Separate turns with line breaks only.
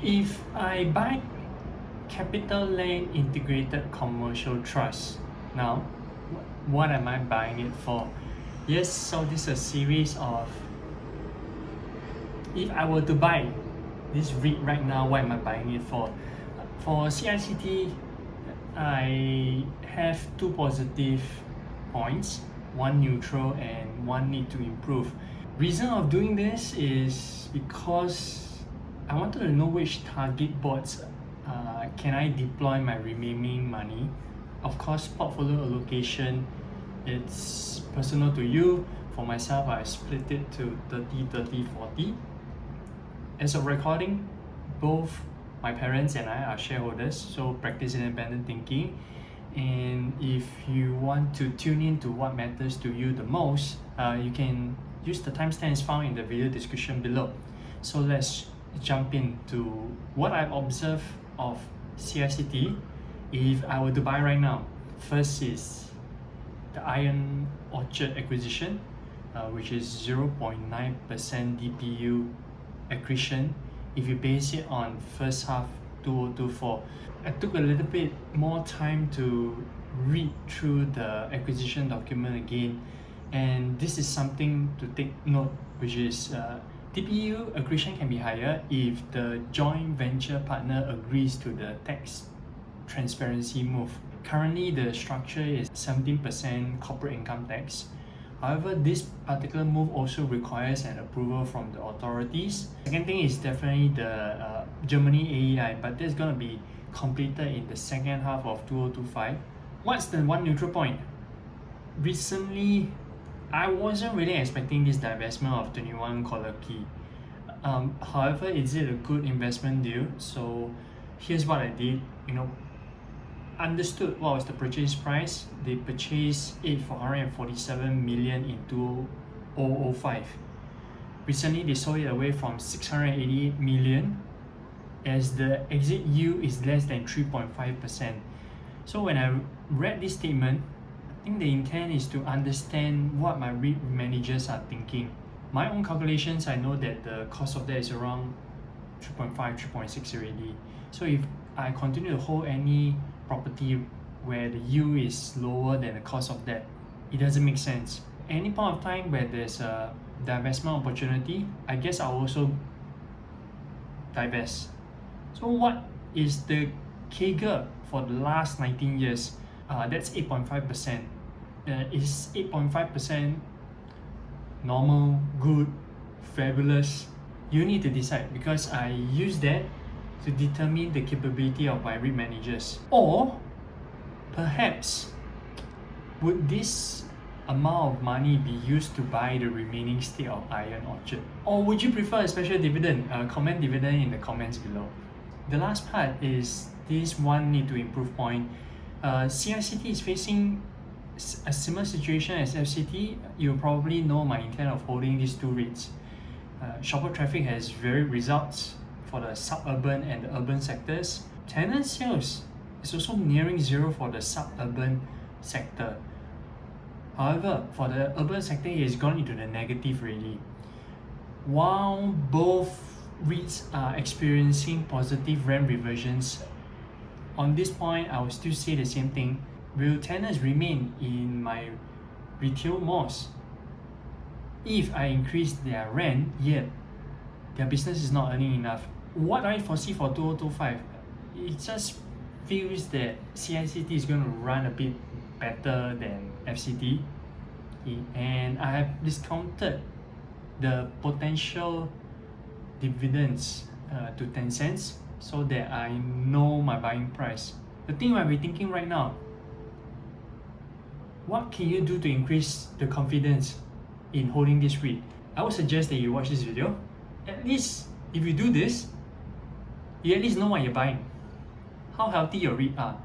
If I buy CapitaLand Integrated Commercial Trust, now what am I buying it for? Yes, so this is a series of, if I were to buy this REIT right now, what am I buying it for? For CICT, I have two positive points, one neutral and one need to improve. Reason of doing this is because I wanted to know which target boards can I deploy my remaining money. Of course, portfolio allocation, it's personal to you. For myself, I split it to 30-30-40. As of recording, both my parents and I are shareholders, so practice independent thinking. And if you want to tune in to what matters to you the most, you can use the timestamps found in the video description below. So let's jump into what I've observed of CICT if I were to buy right now. First is the Iron Orchard acquisition, which is 0.9% DPU accretion if you base it on first half 2024. I took a little bit more time to read through the acquisition document again, and this is something to take note, which is DPU accretion can be higher if the joint venture partner agrees to the tax transparency move. Currently, the structure is 17% corporate income tax. However, this particular move also requires an approval from the authorities. Second thing is definitely the Germany AEI, but that's going to be completed in the second half of 2025. What's the one neutral point? Recently, I wasn't really expecting this divestment of 21 Collyer. However, is it a good investment deal? So here's what I did. Understood what was the purchase price. They purchased it for 147 million in 2005. Recently, they sold it away from 688 million as the exit yield is less than 3.5%. So when I read this statement, I think the intent is to understand what my REIT managers are thinking. My own calculations, I know that the cost of that is around 3.5, 3.6 already. So if I continue to hold any property where the yield is lower than the cost of that, it doesn't make sense. Any point of time where there's a divestment opportunity, I guess I'll also divest. So what is the CAGR for the last 19 years? That's 8.5%. Is 8.5% normal, good, fabulous? You need to decide, because I use that to determine the capability of my REIT managers. Or perhaps would this amount of money be used to buy the remaining stake of Iron Orchard? Or would you prefer a special dividend? Comment dividend in the comments below. The last part is this one need to improve point. CICT is facing a similar situation as FCT. You probably know my intent of holding these two REITs. Shopper traffic has varied results for the suburban and the urban sectors. Tenant sales is also nearing zero for the suburban sector. However, for the urban sector, it has gone into the negative already. While both REITs are experiencing positive rent reversions, on this point, I will still say the same thing. Will tenants remain in my retail malls if I increase their rent, yet their business is not earning enough? What I foresee for 2025, it just feels that CICT is going to run a bit better than FCT, and I have discounted the potential dividends to 10 cents so that I know my buying price. The thing I'll be thinking right now, what can you do to increase the confidence in holding this REIT? I would suggest that you watch this video. At least if you do this, you at least know what you're buying, how healthy your REIT are.